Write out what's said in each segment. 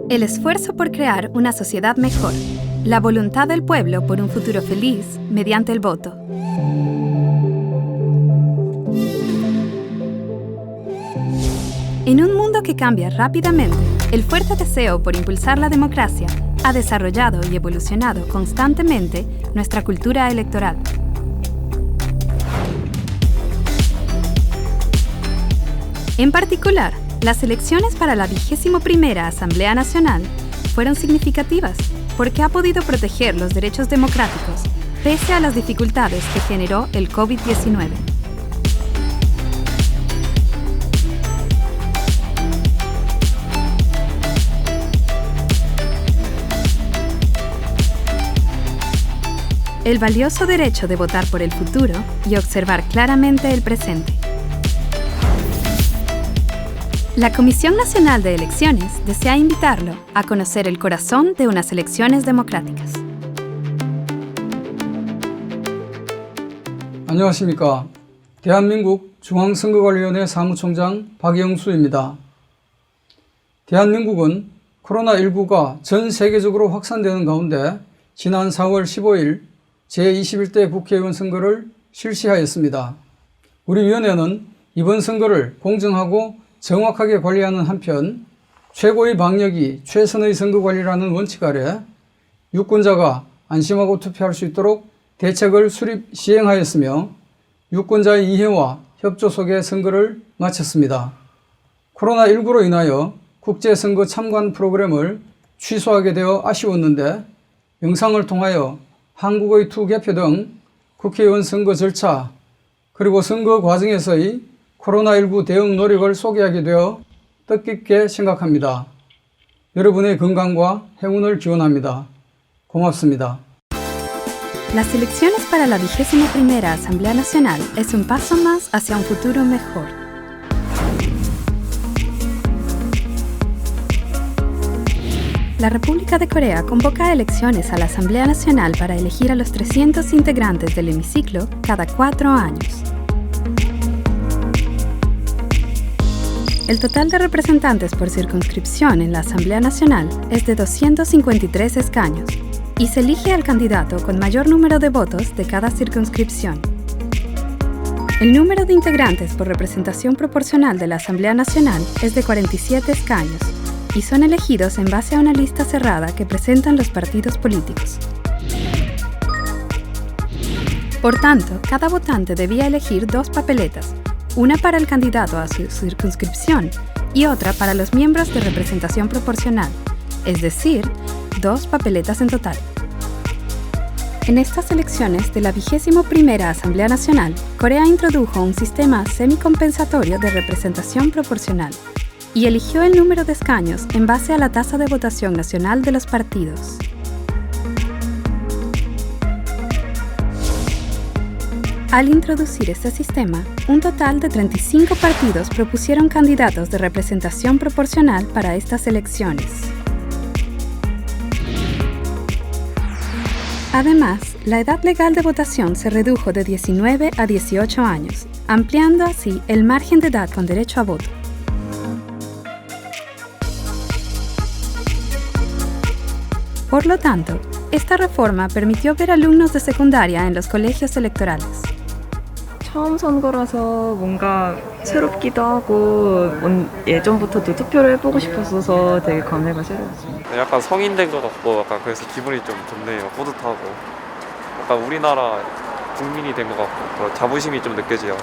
El esfuerzo por crear una sociedad mejor. La voluntad del pueblo por un futuro feliz mediante el voto. En un mundo que cambia rápidamente, el fuerte deseo por impulsar la democracia ha desarrollado y evolucionado constantemente nuestra cultura electoral. En particular, las elecciones para la 21ª Asamblea Nacional fueron significativas porque ha podido proteger los derechos democráticos pese a las dificultades que generó el COVID-19. El valioso derecho de votar por el futuro y observar claramente el presente. La Comisión Nacional de Elecciones desea invitarlo a conocer el corazón de unas elecciones democráticas. 안녕하십니까. 대한민국 중앙선거관리위원회 사무총장 박영수입니다. 대한민국은 코로나19가 전 세계적으로 확산되는 가운데 지난 4월 15일 제21대 국회의원 선거를 실시하였습니다. 우리 위원회는 이번 선거를 공정하고 정확하게 관리하는 한편 최고의 방역이 최선의 선거관리라는 원칙 아래 유권자가 안심하고 투표할 수 있도록 대책을 수립 시행하였으며 유권자의 이해와 협조 속에 선거를 마쳤습니다. 코로나19로 인하여 국제선거 참관 프로그램을 취소하게 되어 아쉬웠는데 영상을 통하여 한국의 투개표 등 국회의원 선거 절차 그리고 선거 과정에서의 코로나19 대응 노력을 소개하게 되어 뜻깊게 생각합니다. 여러분의 건강과 행운을 기원합니다. 고맙습니다. Las elecciones para la 21ª Asamblea Nacional es un paso más hacia un futuro mejor. La República de Corea convoca elecciones a la Asamblea Nacional para elegir a los 300 integrantes del hemiciclo cada 4 años. El total de representantes por circunscripción en la Asamblea Nacional es de 253 escaños y se elige al candidato con mayor número de votos de cada circunscripción. El número de integrantes por representación proporcional de la Asamblea Nacional es de 47 escaños y son elegidos en base a una lista cerrada que presentan los partidos políticos. Por tanto, cada votante debía elegir 2 papeletas, una para el candidato a su circunscripción y otra para los miembros de representación proporcional, es decir, 2 papeletas en total. En estas elecciones de la 21ª Asamblea Nacional, Corea introdujo un sistema semicompensatorio de representación proporcional y eligió el número de escaños en base a la tasa de votación nacional de los partidos. Al introducir este sistema, un total de 35 partidos propusieron candidatos de representación proporcional para estas elecciones. Además, la edad legal de votación se redujo de 19 a 18 años, ampliando así el margen de edad con derecho a voto. Por lo tanto, esta reforma permitió ver alumnos de secundaria en los colegios electorales. 처음 선거라서 뭔가 새롭기도 하고 예전부터도 투표를 해보고 싶었어서 되게 감회가 새로웠습니다. 약간 성인 된 것 같고 약간 그래서 기분이 좀 좋네요. 뿌듯하고 약간 우리나라 국민이 된 것 같고 더 자부심이 좀 느껴져요.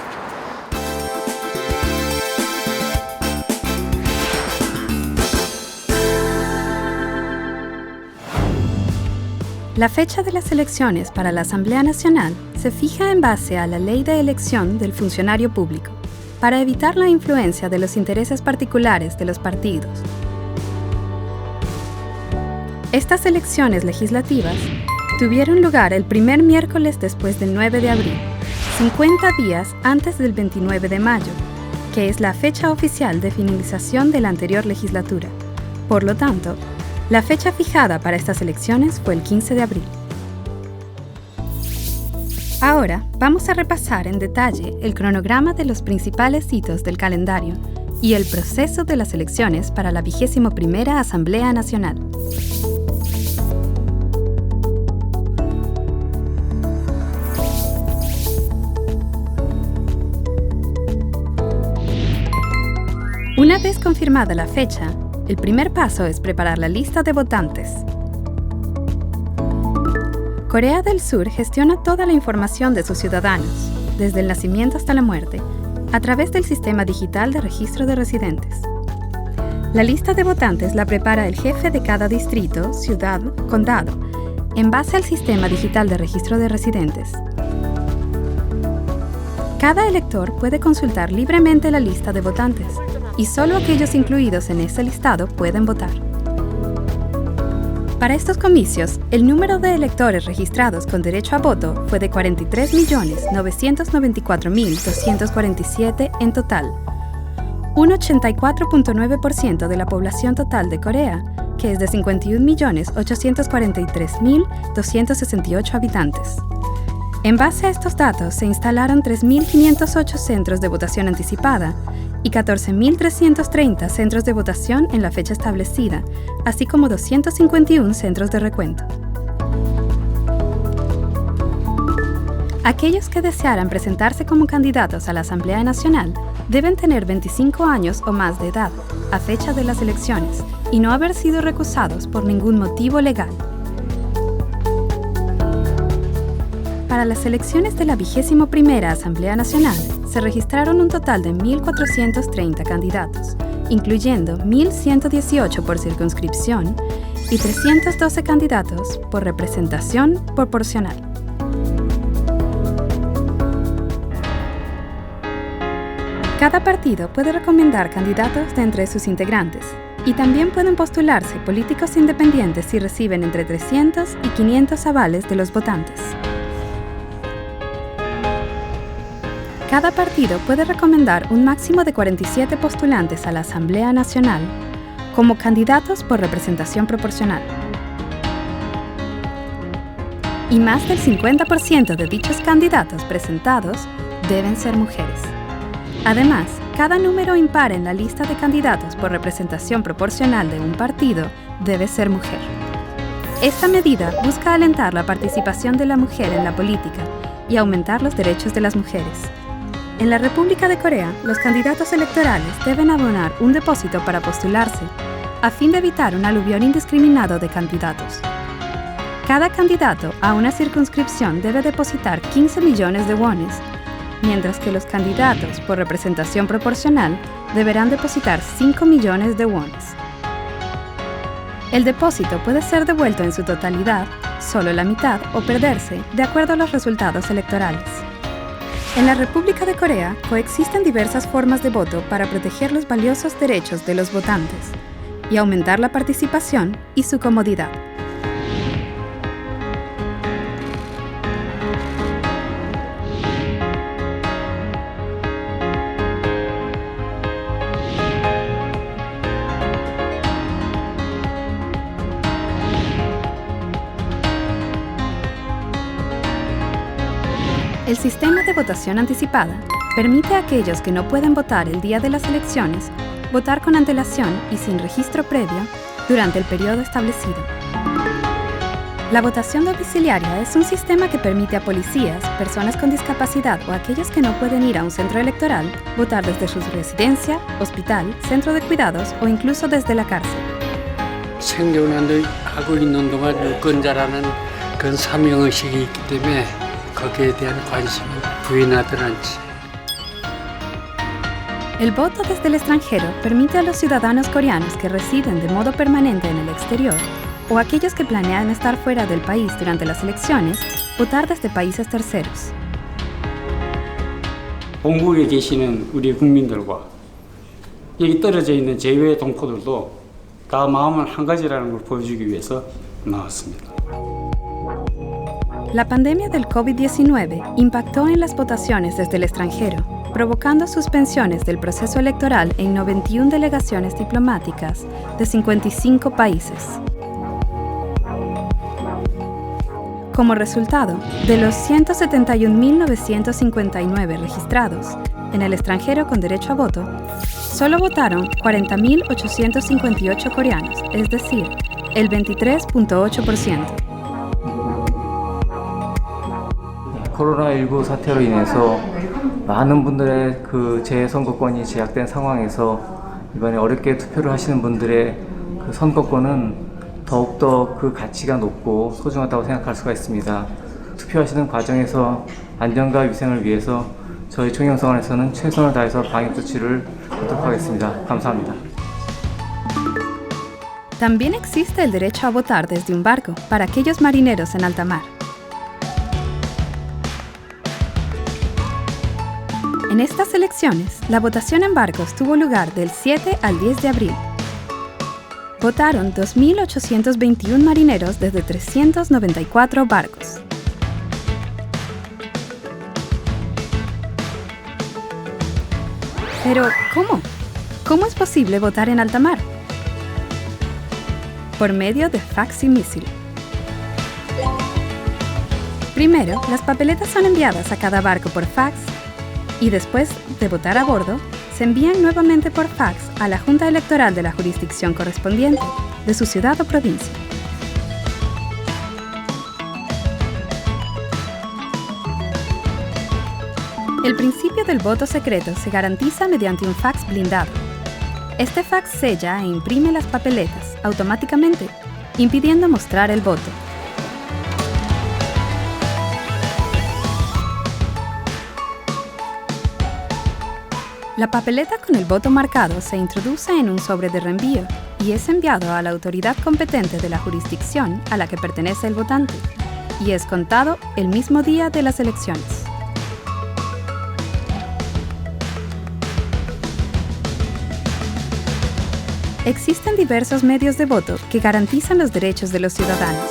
La fecha de las elecciones para la Asamblea Nacional se fija en base a la Ley de Elección del Funcionario Público, para evitar la influencia de los intereses particulares de los partidos. Estas elecciones legislativas tuvieron lugar el primer miércoles después del 9 de abril, 50 días antes del 29 de mayo, que es la fecha oficial de finalización de la anterior legislatura. Por lo tanto, la fecha fijada para estas elecciones fue el 15 de abril. Ahora vamos a repasar en detalle el cronograma de los principales hitos del calendario y el proceso de las elecciones para la 21ª Asamblea Nacional. Una vez confirmada la fecha, el primer paso es preparar la lista de votantes. Corea del Sur gestiona toda la información de sus ciudadanos, desde el nacimiento hasta la muerte, a través del Sistema Digital de Registro de Residentes. La lista de votantes la prepara el jefe de cada distrito, ciudad, condado, en base al Sistema Digital de Registro de Residentes. Cada elector puede consultar libremente la lista de votantes, y solo aquellos incluidos en ese listado pueden votar. Para estos comicios, el número de electores registrados con derecho a voto fue de 43.994.247 en total, un 84.9% de la población total de Corea, que es de 51.843.268 habitantes. En base a estos datos, se instalaron 3.508 centros de votación anticipada y 14.330 centros de votación en la fecha establecida, así como 251 centros de recuento. Aquellos que desearan presentarse como candidatos a la Asamblea Nacional deben tener 25 años o más de edad a fecha de las elecciones y no haber sido recusados por ningún motivo legal. Para las elecciones de la 21ª Asamblea Nacional, se registraron un total de 1.430 candidatos, incluyendo 1.118 por circunscripción y 312 candidatos por representación proporcional. Cada partido puede recomendar candidatos de entre sus integrantes, y también pueden postularse políticos independientes si reciben entre 300 y 500 avales de los votantes. Cada partido puede recomendar un máximo de 47 postulantes a la Asamblea Nacional como candidatos por representación proporcional. Y más del 50% de dichos candidatos presentados deben ser mujeres. Además, cada número impar en la lista de candidatos por representación proporcional de un partido debe ser mujer. Esta medida busca alentar la participación de la mujer en la política y aumentar los derechos de las mujeres. En la República de Corea, los candidatos electorales deben abonar un depósito para postularse, a fin de evitar un aluvión indiscriminado de candidatos. Cada candidato a una circunscripción debe depositar 15 millones de wones, mientras que los candidatos por representación proporcional deberán depositar 5 millones de wones. El depósito puede ser devuelto en su totalidad, solo la mitad o perderse, de acuerdo a los resultados electorales. En la República de Corea coexisten diversas formas de voto para proteger los valiosos derechos de los votantes y aumentar la participación y su comodidad. El sistema de votación anticipada permite a aquellos que no pueden votar el día de las elecciones votar con antelación y sin registro previo durante el periodo establecido. La votación domiciliaria es un sistema que permite a policías, personas con discapacidad o aquellos que no pueden ir a un centro electoral votar desde su residencia, hospital, centro de cuidados o incluso desde la cárcel. 생존을 하고 있는 동안 유권자라는 그런 사명의식이 있기 때문에 거기에 대한 관심을 부인하든 않지. El voto desde el extranjero permite a los ciudadanos coreanos que residen de modo permanente en el exterior o aquellos que planean estar fuera del país durante las elecciones votar desde países terceros. 본국에 계시는 우리 국민들과 여기 떨어져 있는 제외 동포들도 다 마음은 한 가지라는 걸 보여주기 위해서 나왔습니다. La pandemia del COVID-19 impactó en las votaciones desde el extranjero, provocando suspensiones del proceso electoral en 91 delegaciones diplomáticas de 55 países. Como resultado, de los 171.959 registrados en el extranjero con derecho a voto, solo votaron 40.858 coreanos, es decir, el 23.8%. 코로나19 사태로 인해서 많은 분들의 그 재선거권이 제약된 상황에서 이번에 어렵게 투표를 하시는 분들의 그 선거권은 더욱더 그 가치가 높고 소중하다고 생각할 수가 있습니다. 투표하시는 과정에서 안전과 위생을 위해서 저희 총영성원에서는 최선을 다해서 방역 조치를 하도록 하겠습니다. 감사합니다. También existe el derecho a votar desde un barco para aquellos marineros en alta mar. En estas elecciones, la votación en barcos tuvo lugar del 7 al 10 de abril. Votaron 2.821 marineros desde 394 barcos. Pero, ¿cómo? ¿Cómo es posible votar en alta mar? Por medio de fax y mísil. Primero, las papeletas son enviadas a cada barco por fax y después de votar a bordo, se envían nuevamente por fax a la Junta Electoral de la jurisdicción correspondiente de su ciudad o provincia. El principio del voto secreto se garantiza mediante un fax blindado. Este fax sella e imprime las papeletas automáticamente, impidiendo mostrar el voto. La papeleta con el voto marcado se introduce en un sobre de reenvío y es enviado a la autoridad competente de la jurisdicción a la que pertenece el votante, y es contado el mismo día de las elecciones. Existen diversos medios de voto que garantizan los derechos de los ciudadanos.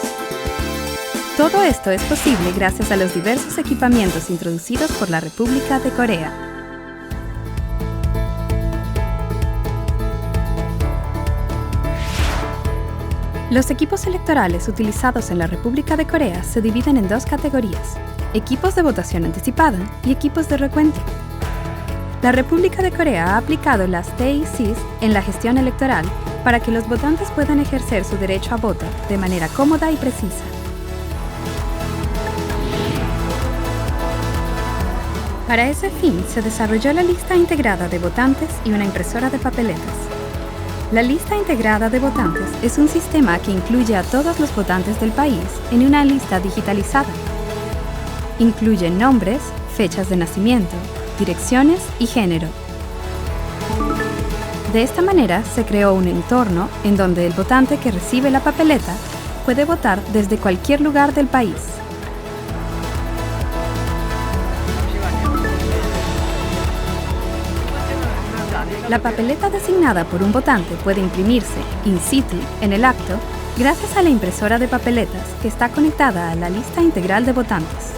Todo esto es posible gracias a los diversos equipamientos introducidos por la República de Corea. Los equipos electorales utilizados en la República de Corea se dividen en dos categorías: equipos de votación anticipada y equipos de recuento. La República de Corea ha aplicado las TICs en la gestión electoral para que los votantes puedan ejercer su derecho a voto de manera cómoda y precisa. Para ese fin, se desarrolló la lista integrada de votantes y una impresora de papeletas. La lista integrada de votantes es un sistema que incluye a todos los votantes del país en una lista digitalizada. Incluye nombres, fechas de nacimiento, direcciones y género. De esta manera se creó un entorno en donde el votante que recibe la papeleta puede votar desde cualquier lugar del país. La papeleta designada por un votante puede imprimirse in situ en el acto gracias a la impresora de papeletas que está conectada a la lista integral de votantes.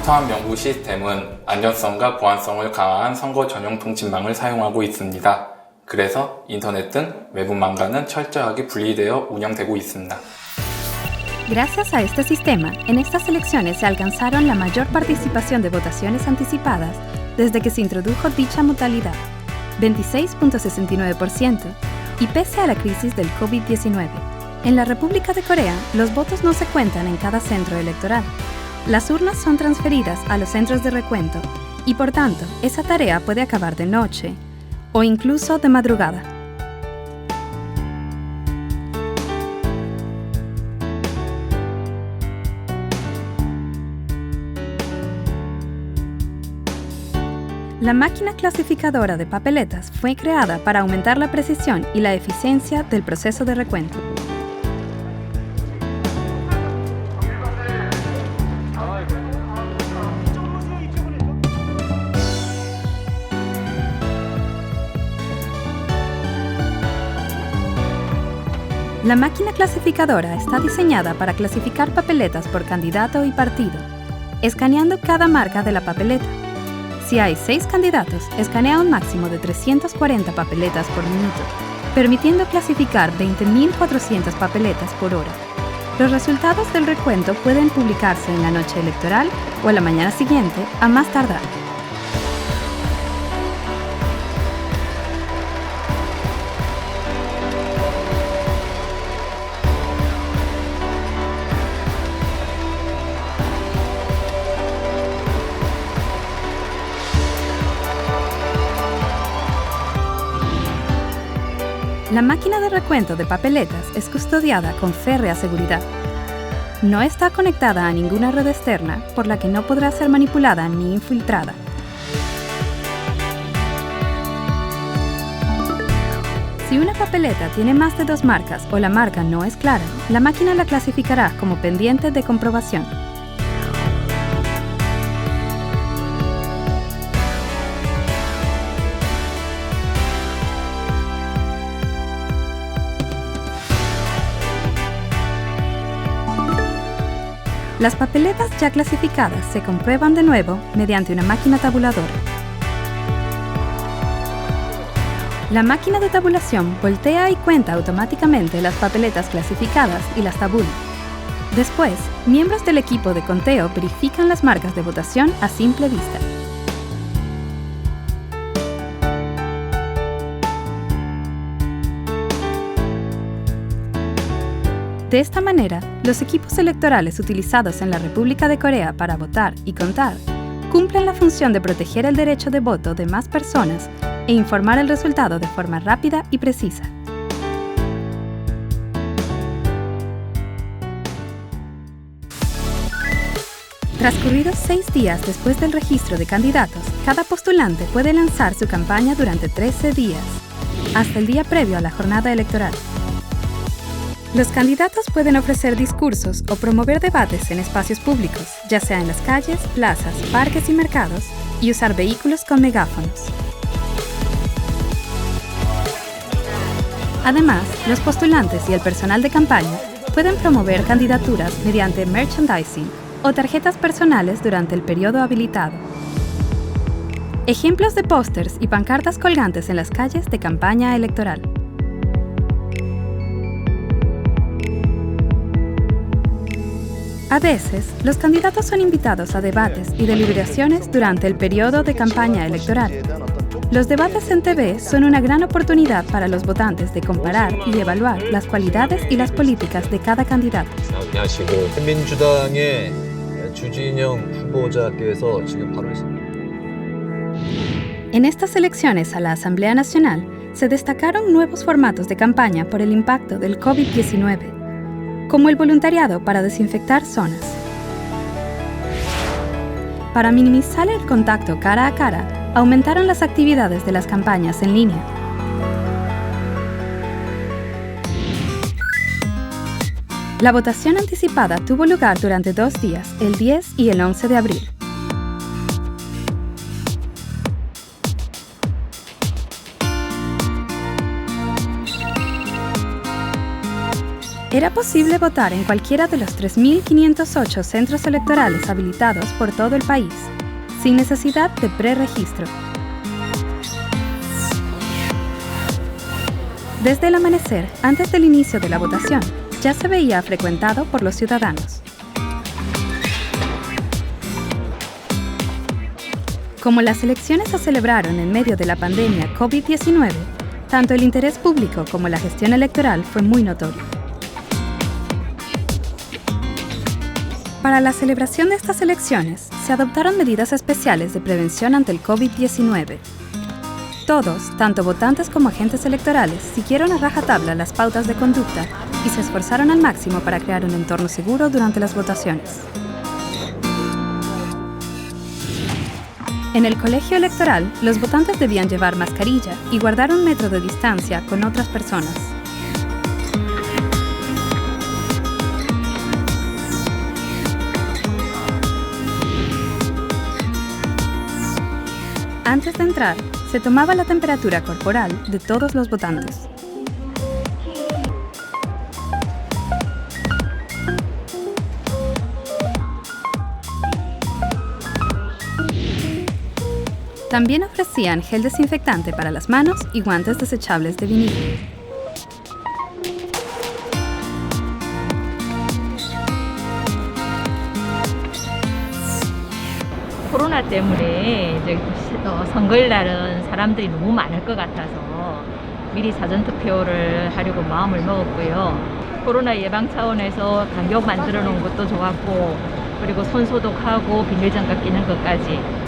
투합 연구 시스템은 안전성과 보안성을 강화한 선거 전용 통신망을 사용하고 있습니다. 그래서 인터넷 등 외부망과는 철저하게 분리되어 운영되고 있습니다. Gracias a este sistema, en estas elecciones se alcanzaron la mayor participación de votaciones anticipadas desde que se introdujo dicha modalidad, 26.69%, y pese a la crisis del COVID-19. En la República de Corea, los votos no se cuentan en cada centro electoral. Las urnas son transferidas a los centros de recuento y, por tanto, esa tarea puede acabar de noche o incluso de madrugada. La máquina clasificadora de papeletas fue creada para aumentar la precisión y la eficiencia del proceso de recuento. La máquina clasificadora está diseñada para clasificar papeletas por candidato y partido, escaneando cada marca de la papeleta. Si hay 6 candidatos, escanea un máximo de 340 papeletas por minuto, permitiendo clasificar 20.400 papeletas por hora. Los resultados del recuento pueden publicarse en la noche electoral o a la mañana siguiente, a más tardar. La máquina de recuento de papeletas es custodiada con férrea seguridad. No está conectada a ninguna red externa, por la que no podrá ser manipulada ni infiltrada. Si una papeleta tiene más de 2 marcas o la marca no es clara, la máquina la clasificará como pendiente de comprobación. Las papeletas ya clasificadas se comprueban de nuevo mediante una máquina tabuladora. La máquina de tabulación voltea y cuenta automáticamente las papeletas clasificadas y las tabula. Después, miembros del equipo de conteo verifican las marcas de votación a simple vista. De esta manera, los equipos electorales utilizados en la República de Corea para votar y contar cumplen la función de proteger el derecho de voto de más personas e informar el resultado de forma rápida y precisa. Transcurridos 6 días después del registro de candidatos, cada postulante puede lanzar su campaña durante 13 días, hasta el día previo a la jornada electoral. Los candidatos pueden ofrecer discursos o promover debates en espacios públicos, ya sea en las calles, plazas, parques y mercados, y usar vehículos con megáfonos. Además, los postulantes y el personal de campaña pueden promover candidaturas mediante merchandising o tarjetas personales durante el periodo habilitado. Ejemplos de pósters y pancartas colgantes en las calles de campaña electoral. A veces, los candidatos son invitados a debates y deliberaciones durante el periodo de campaña electoral. Los debates en TV son una gran oportunidad para los votantes de comparar y evaluar las cualidades y las políticas de cada candidato. 민주당의 주진영 후보자께서 지금 바로 En estas elecciones a la Asamblea Nacional se destacaron nuevos formatos de campaña por el impacto del COVID-19. Como el voluntariado para desinfectar zonas. Para minimizar el contacto cara a cara, aumentaron las actividades de las campañas en línea. La votación anticipada tuvo lugar durante 2 días, el 10 y el 11 de abril. Era posible votar en cualquiera de los 3.508 centros electorales habilitados por todo el país, sin necesidad de preregistro. Desde el amanecer, antes del inicio de la votación, ya se veía frecuentado por los ciudadanos. Como las elecciones se celebraron en medio de la pandemia COVID-19, tanto el interés público como la gestión electoral fue muy notorio. Para la celebración de estas elecciones, se adoptaron medidas especiales de prevención ante el COVID-19. Todos, tanto votantes como agentes electorales, siguieron a rajatabla las pautas de conducta y se esforzaron al máximo para crear un entorno seguro durante las votaciones. En el colegio electoral, los votantes debían llevar mascarilla y guardar 1 metro de distancia con otras personas. Antes de entrar, se tomaba la temperatura corporal de todos los votantes. También ofrecían gel desinfectante para las manos y guantes desechables de vinilo. 코로나 때문에 이제 선거일날은 사람들이 너무 많을 것 같아서 미리 사전 투표를 하려고 마음을 먹었고요. 코로나 예방 차원에서 간격 만들어 놓은 것도 좋았고, 그리고 손 소독하고 비닐장갑 끼는 것까지.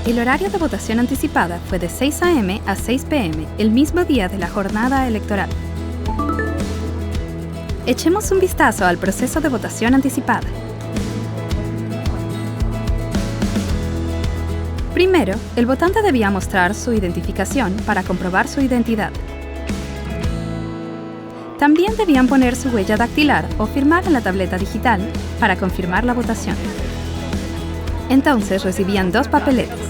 El horario de votación anticipada fue de 6 a.m. a 6 p.m. el mismo día de la jornada electoral. Echemos un vistazo al proceso de votación anticipada. Primero, el votante debía mostrar su identificación para comprobar su identidad. También debían poner su huella dactilar o firmar en la tableta digital para confirmar la votación. Entonces recibían 2 papeletas.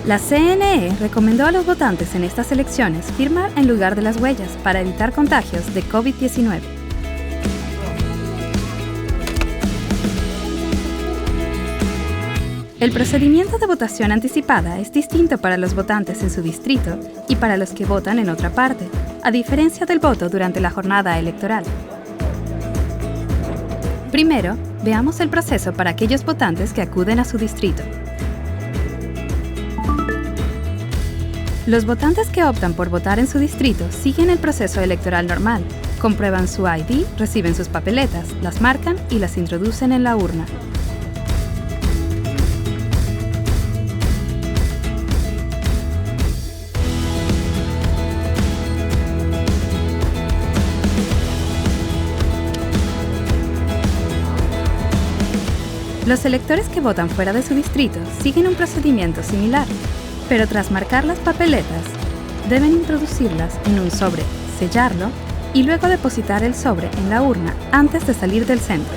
La CNE recomendó a los votantes en estas elecciones firmar en lugar de las huellas para evitar contagios de COVID-19. El procedimiento de votación anticipada es distinto para los votantes en su distrito y para los que votan en otra parte, a diferencia del voto durante la jornada electoral. Primero, veamos el proceso para aquellos votantes que acuden a su distrito. Los votantes que optan por votar en su distrito siguen el proceso electoral normal, comprueban su ID, reciben sus papeletas, las marcan y las introducen en la urna. Los electores que votan fuera de su distrito siguen un procedimiento similar, pero tras marcar las papeletas, deben introducirlas en un sobre, sellarlo y luego depositar el sobre en la urna antes de salir del centro.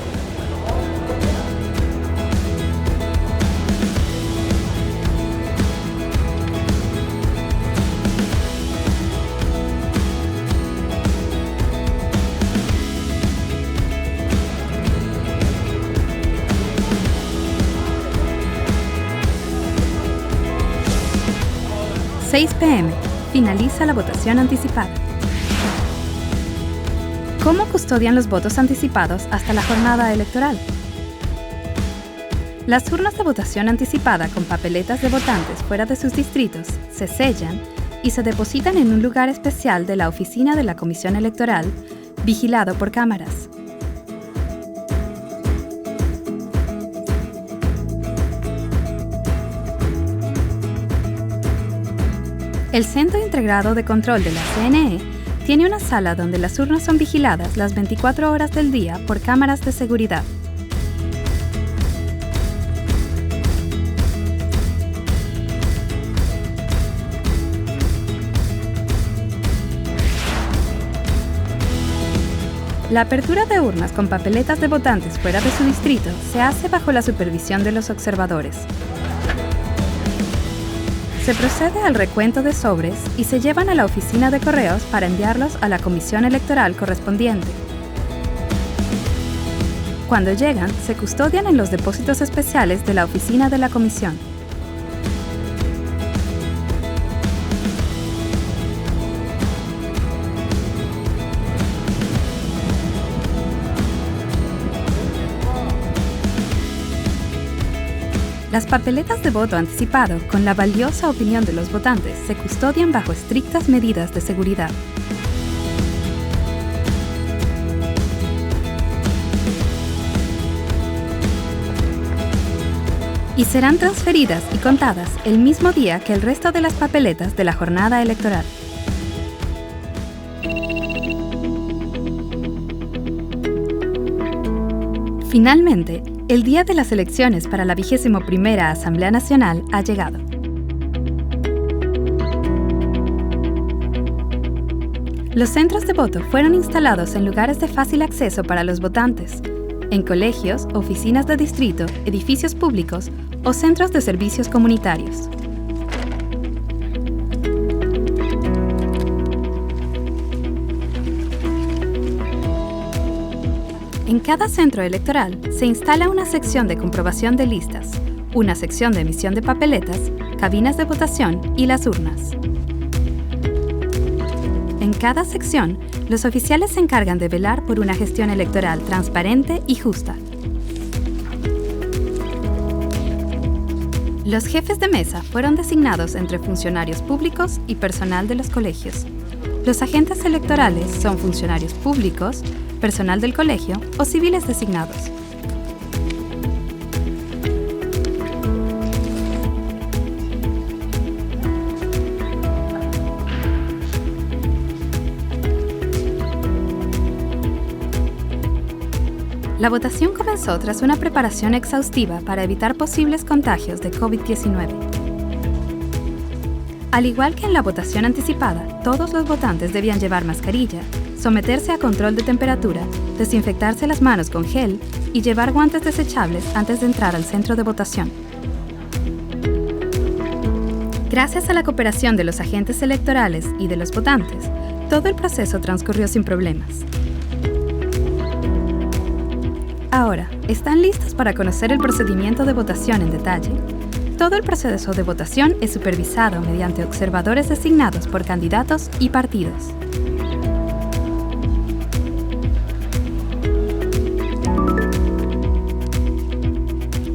...6 p.m. finaliza la votación anticipada. ¿Cómo custodian los votos anticipados hasta la jornada electoral? Las urnas de votación anticipada con papeletas de votantes fuera de sus distritos se sellan y se depositan en un lugar especial de la oficina de la Comisión Electoral, vigilado por cámaras. El Centro Integrado de Control de la CNE tiene una sala donde las urnas son vigiladas las 24 horas del día por cámaras de seguridad. La apertura de urnas con papeletas de votantes fuera de su distrito se hace bajo la supervisión de los observadores. Se procede al recuento de sobres y se llevan a la oficina de correos para enviarlos a la comisión electoral correspondiente. Cuando llegan, se custodian en los depósitos especiales de la oficina de la comisión. Las papeletas de voto anticipado, con la valiosa opinión de los votantes, se custodian bajo estrictas medidas de seguridad. Y serán transferidas y contadas el mismo día que el resto de las papeletas de la jornada electoral. Finalmente, el día de las elecciones para la 21ª Asamblea Nacional ha llegado. Los centros de voto fueron instalados en lugares de fácil acceso para los votantes, en colegios, oficinas de distrito, edificios públicos o centros de servicios comunitarios. En cada centro electoral se instala una sección de comprobación de listas, una sección de emisión de papeletas, cabinas de votación y las urnas. En cada sección, los oficiales se encargan de velar por una gestión electoral transparente y justa. Los jefes de mesa fueron designados entre funcionarios públicos y personal de los colegios. Los agentes electorales son funcionarios públicos, personal del colegio o civiles designados. La votación comenzó tras una preparación exhaustiva para evitar posibles contagios de COVID-19. Al igual que en la votación anticipada, todos los votantes debían llevar mascarilla, someterse a control de temperatura, desinfectarse las manos con gel y llevar guantes desechables antes de entrar al centro de votación. Gracias a la cooperación de los agentes electorales y de los votantes, todo el proceso transcurrió sin problemas. Ahora, ¿están listos para conocer el procedimiento de votación en detalle? Todo el proceso de votación es supervisado mediante observadores designados por candidatos y partidos.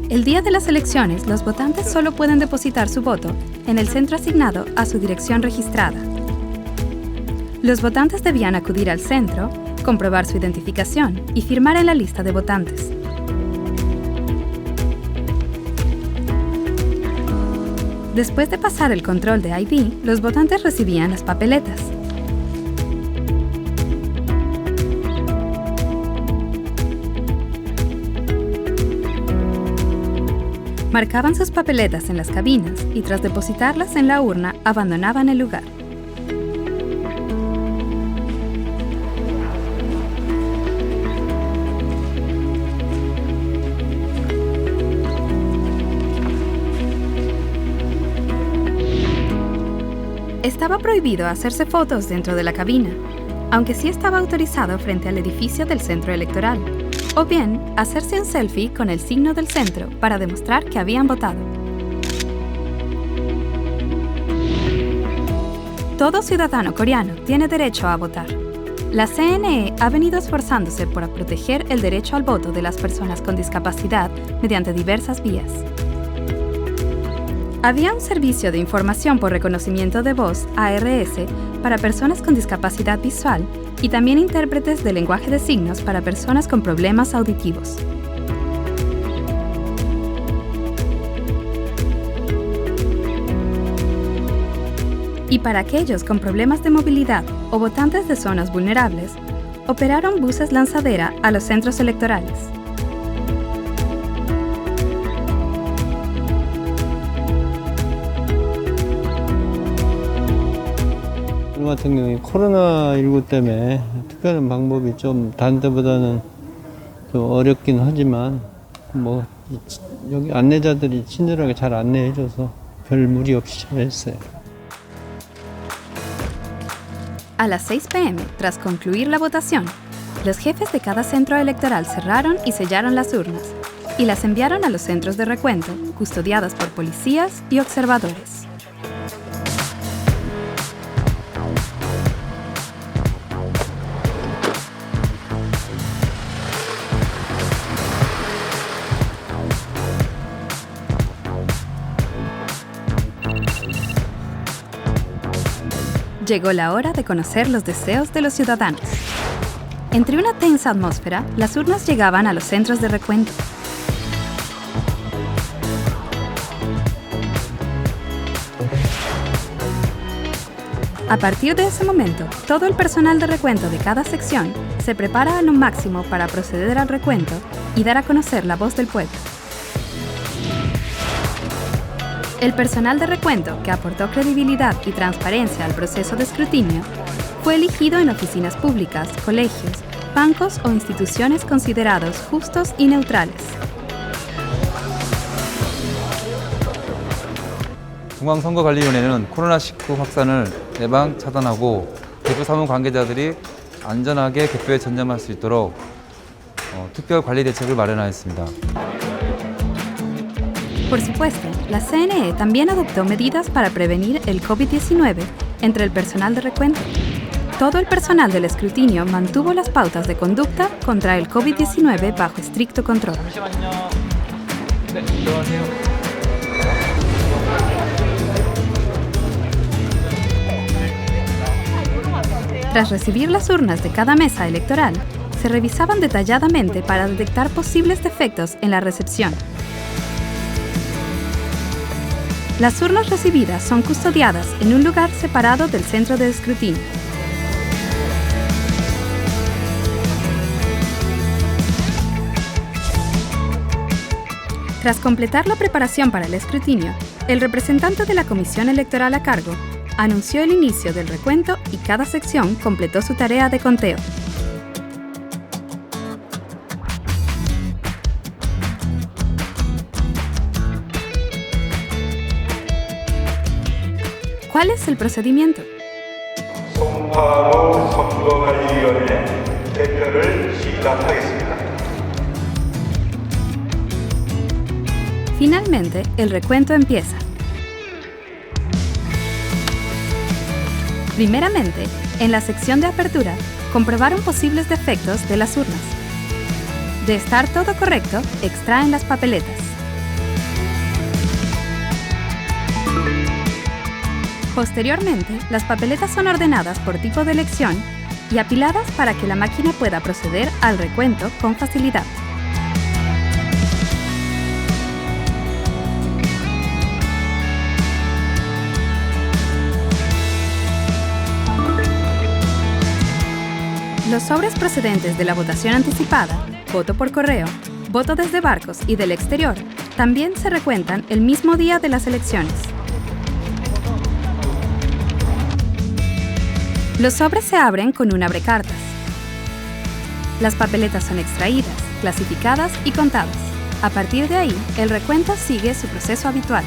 El día de las elecciones, los votantes solo pueden depositar su voto en el centro asignado a su dirección registrada. Los votantes debían acudir al centro, comprobar su identificación y firmar en la lista de votantes. Después de pasar el control de ID, los votantes recibían las papeletas. Marcaban sus papeletas en las cabinas y tras depositarlas en la urna, abandonaban el lugar. Estaba prohibido hacerse fotos dentro de la cabina, aunque sí estaba autorizado frente al edificio del centro electoral, o bien hacerse un selfie con el signo del centro para demostrar que habían votado. Todo ciudadano coreano tiene derecho a votar. La CNE ha venido esforzándose por proteger el derecho al voto de las personas con discapacidad mediante diversas vías. Había un servicio de información por reconocimiento de voz, ARS, para personas con discapacidad visual y también intérpretes de lenguaje de signos para personas con problemas auditivos. Y para aquellos con problemas de movilidad o votantes de zonas vulnerables, operaron buses lanzadera a los centros electorales. 같은 경우에 코로나19 때문에 특별한 방법이 좀 다른 때보다는 좀 어렵긴 하지만 뭐 여기 안내자들이 친절하게 잘 안내해줘서 별 무리 없이 잘했어요. A las 6 p.m., tras concluir la votación, los jefes de cada centro electoral cerraron y sellaron las urnas y las enviaron a los centros de recuento, custodiadas por policías y observadores. Llegó la hora de conocer los deseos de los ciudadanos. Entre una tensa atmósfera, las urnas llegaban a los centros de recuento. A partir de ese momento, todo el personal de recuento de cada sección se prepara a lo máximo para proceder al recuento y dar a conocer la voz del pueblo. El personal de recuento, que aportó credibilidad y transparencia al proceso de escrutinio, fue elegido en oficinas públicas, colegios, bancos o instituciones considerados justos y neutrales. 중앙선거관리위원회는 코로나19 확산을 예방 차단하고 개표 사무 관계자들이 안전하게 개표에 전념할 수 있도록 특별 관리 대책을 마련하였습니다. Por supuesto, la CNE también adoptó medidas para prevenir el COVID-19 entre el personal de recuento. Todo el personal del escrutinio mantuvo las pautas de conducta contra el COVID-19 bajo estricto control. Tras recibir las urnas de cada mesa electoral, se revisaban detalladamente para detectar posibles defectos en la recepción. Las urnas recibidas son custodiadas en un lugar separado del centro de escrutinio. Tras completar la preparación para el escrutinio, el representante de la comisión electoral a cargo anunció el inicio del recuento y cada sección completó su tarea de conteo. ¿Cuál es el procedimiento? 송파로 선거관리위원회 대표를 시작하겠습니다. Finalmente, el recuento empieza. Primeramente, en la sección de apertura, comprobaron posibles defectos de las urnas. De estar todo correcto, extraen las papeletas. Posteriormente, las papeletas son ordenadas por tipo de elección y apiladas para que la máquina pueda proceder al recuento con facilidad. Los sobres procedentes de la votación anticipada, voto por correo, voto desde barcos y del exterior, también se recuentan el mismo día de las elecciones. Los sobres se abren con un abrecartas. Las papeletas son extraídas, clasificadas y contadas. A partir de ahí, el recuento sigue su proceso habitual.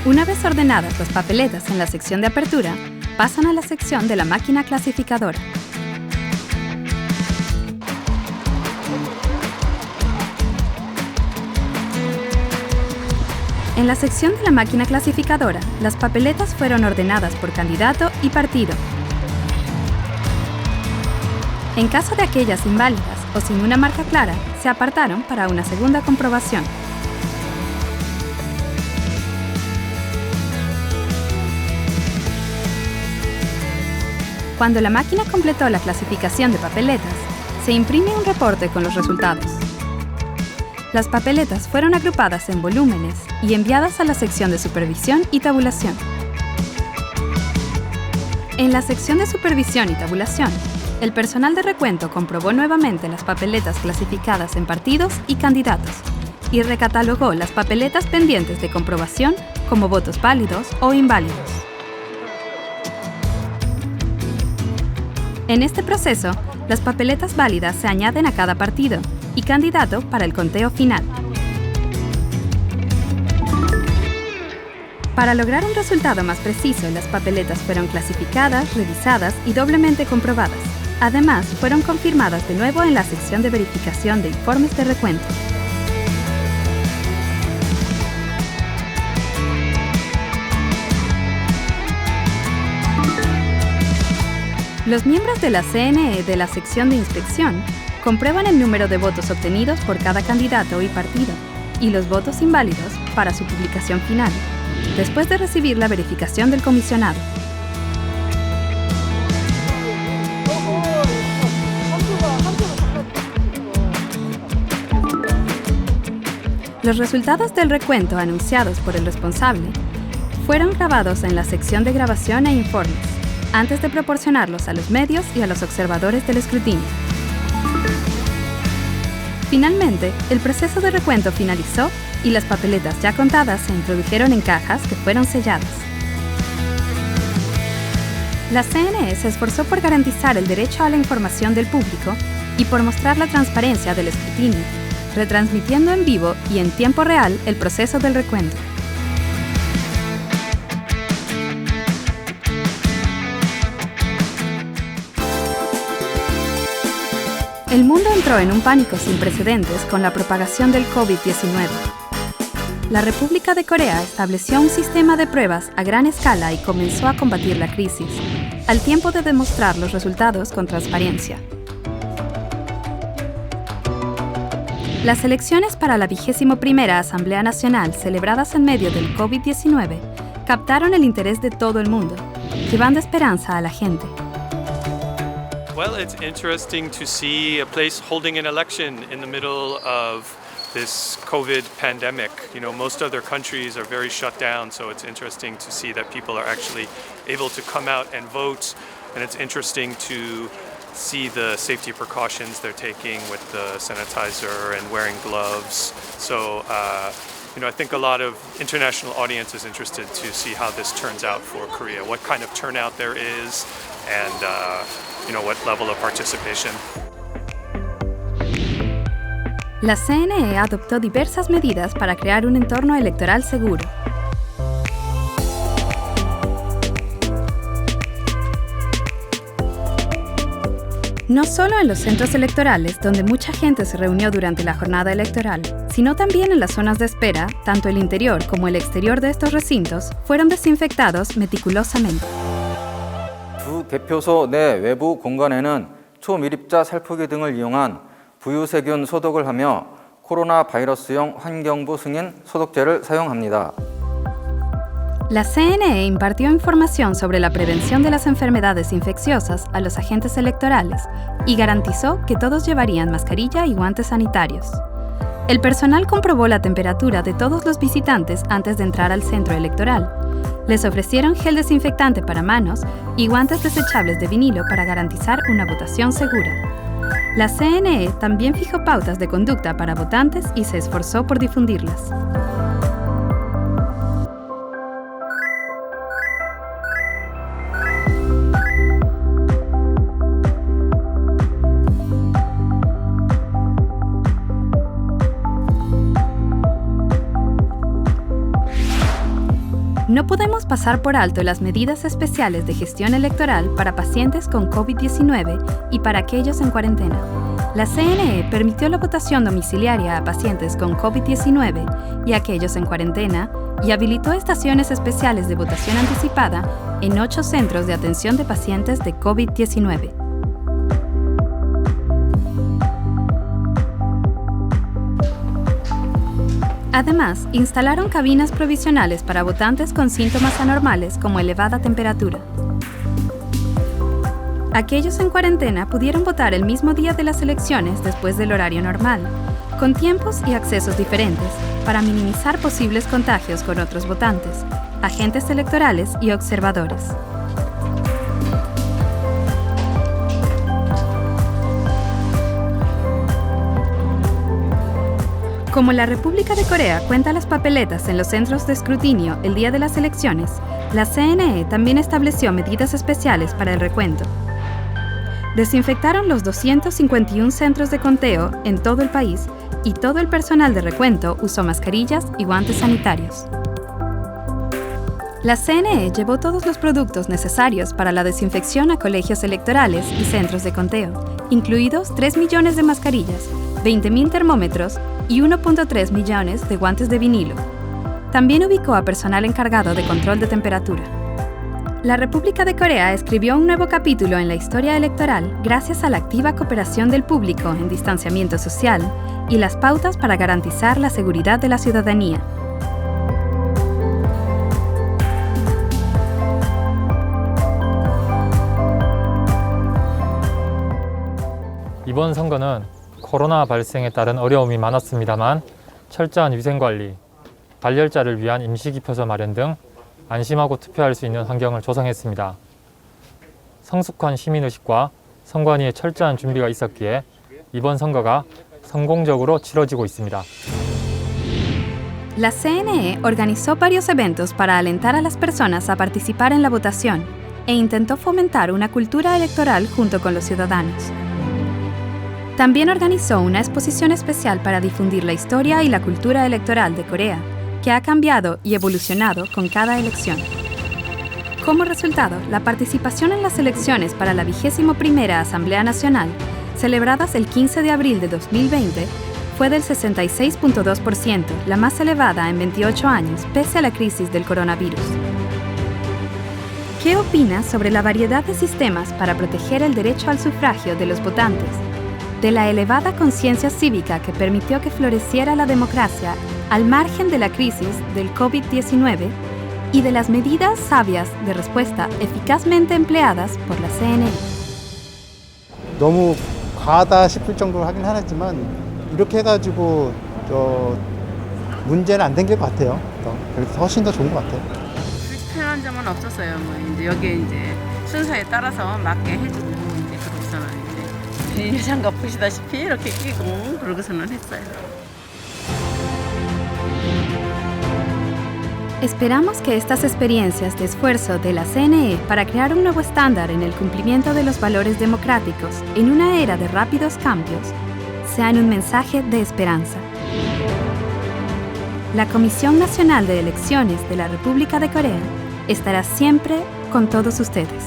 Una vez ordenadas las papeletas en la sección de apertura, pasan a la sección de la máquina clasificadora. En la sección de la máquina clasificadora, las papeletas fueron ordenadas por candidato y partido. En caso de aquellas inválidas o sin una marca clara, se apartaron para una segunda comprobación. Cuando la máquina completó la clasificación de papeletas, se imprime un reporte con los resultados. Las papeletas fueron agrupadas en volúmenes y enviadas a la sección de supervisión y tabulación. En la sección de supervisión y tabulación, el personal de recuento comprobó nuevamente las papeletas clasificadas en partidos y candidatos y recatalogó las papeletas pendientes de comprobación como votos válidos o inválidos. En este proceso, las papeletas válidas se añaden a cada partido y candidato para el conteo final. Para lograr un resultado más preciso, las papeletas fueron clasificadas, revisadas y doblemente comprobadas. Además, fueron confirmadas de nuevo en la sección de verificación de informes de recuento. Los miembros de la CNE de la sección de inspección comprueban el número de votos obtenidos por cada candidato y partido y los votos inválidos para su publicación final, después de recibir la verificación del comisionado. Los resultados del recuento anunciados por el responsable fueron grabados en la sección de grabación e informes, antes de proporcionarlos a los medios y a los observadores del escrutinio. Finalmente, el proceso de recuento finalizó y las papeletas ya contadas se introdujeron en cajas que fueron selladas. La CNE se esforzó por garantizar el derecho a la información del público y por mostrar la transparencia del escrutinio, retransmitiendo en vivo y en tiempo real el proceso del recuento. El mundo entró en un pánico sin precedentes con la propagación del COVID-19. La República de Corea estableció un sistema de pruebas a gran escala y comenzó a combatir la crisis, al tiempo de demostrar los resultados con transparencia. Las elecciones para la 21ª Asamblea Nacional celebradas en medio del COVID-19 captaron el interés de todo el mundo, llevando esperanza a la gente. Well, it's interesting to see a place holding an election in the middle of this COVID pandemic. You know, most other countries are very shut down, so it's interesting to see that people are actually able to come out and vote, and it's interesting to see the safety precautions they're taking with the sanitizer and wearing gloves. So, you know, I think a lot of international audience is interested to see how this turns out for Korea, what kind of turnout there is, and you know, what level of participation. La CNE adoptó diversas medidas para crear un entorno electoral seguro. No solo en los centros electorales, donde mucha gente se reunió durante la jornada electoral, sino también en las zonas de espera, tanto el interior como el exterior de estos recintos fueron desinfectados meticulosamente. 두 개표소 내 외부 공간에는 초밀입자 살포기 등을 이용한 부유세균 소독을 하며 코로나 바이러스용 환경부 승인 소독제를 사용합니다. La CNE impartió información sobre la prevención de las enfermedades infecciosas a los agentes electorales y garantizó que todos llevarían mascarilla y guantes sanitarios. El personal comprobó la temperatura de todos los visitantes antes de entrar al centro electoral. Les ofrecieron gel desinfectante para manos y guantes desechables de vinilo para garantizar una votación segura. La CNE también fijó pautas de conducta para votantes y se esforzó por difundirlas. No podemos pasar por alto las medidas especiales de gestión electoral para pacientes con COVID-19 y para aquellos en cuarentena. La CNE permitió la votación domiciliaria a pacientes con COVID-19 y aquellos en cuarentena y habilitó estaciones especiales de votación anticipada en 8 centros de atención de pacientes de COVID-19. Además, instalaron cabinas provisionales para votantes con síntomas anormales como elevada temperatura. Aquellos en cuarentena pudieron votar el mismo día de las elecciones después del horario normal, con tiempos y accesos diferentes para minimizar posibles contagios con otros votantes, agentes electorales y observadores. Como la República de Corea cuenta las papeletas en los centros de escrutinio el día de las elecciones, la CNE también estableció medidas especiales para el recuento. Desinfectaron los 251 centros de conteo en todo el país y todo el personal de recuento usó mascarillas y guantes sanitarios. La CNE llevó todos los productos necesarios para la desinfección a colegios electorales y centros de conteo, incluidos 3 millones de mascarillas, 20.000 termómetros y 1.3 millones de guantes de vinilo. También ubicó a personal encargado de control de temperatura. La República de Corea escribió un nuevo capítulo en la historia electoral gracias a la activa cooperación del público en distanciamiento social y las pautas para garantizar la seguridad de la ciudadanía. 이번 선거는 코로나 발생에 따른 어려움이 많았습니다만 철저한 위생관리, 발열자를 위한 임시기표소 마련 등 안심하고 투표할 수 있는 환경을 조성했습니다. 성숙한 시민의식과 선관위의 철저한 준비가 있었기에 이번 선거가 성공적으로 치러지고 있습니다. La CNE organizó varios eventos para alentar a las personas a participar en la votación e intentó fomentar una cultura electoral junto con los ciudadanos. También organizó una exposición especial para difundir la historia y la cultura electoral de Corea, que ha cambiado y evolucionado con cada elección. Como resultado, la participación en las elecciones para la 21ª Asamblea Nacional, celebradas el 15 de abril de 2020, fue del 66.2%, la más elevada en 28 años, pese a la crisis del coronavirus. ¿Qué opinas sobre la variedad de sistemas para proteger el derecho al sufragio de los votantes, de la elevada conciencia cívica que permitió que floreciera la democracia al margen de la crisis del COVID-19 y de las medidas sabias de respuesta eficazmente empleadas por la CNE? 너무 과하다 싶을 정도로 하긴 하지만 이렇게 해가지고 문제는 안 된 것 같아요. 그래서 훨씬 더 좋은 것 같아요. 불편한 점은 없었어요. 이제 여기에 이제 순서에 따라서 맞게 해주고 이제 그러고서는 이제 비닐장갑 보시다시피 이렇게 끼고 그러고서는 했어요. Esperamos que estas experiencias de esfuerzo de la CNE para crear un nuevo estándar en el cumplimiento de los valores democráticos en una era de rápidos cambios sean un mensaje de esperanza. La Comisión Nacional de Elecciones de la República de Corea estará siempre con todos ustedes.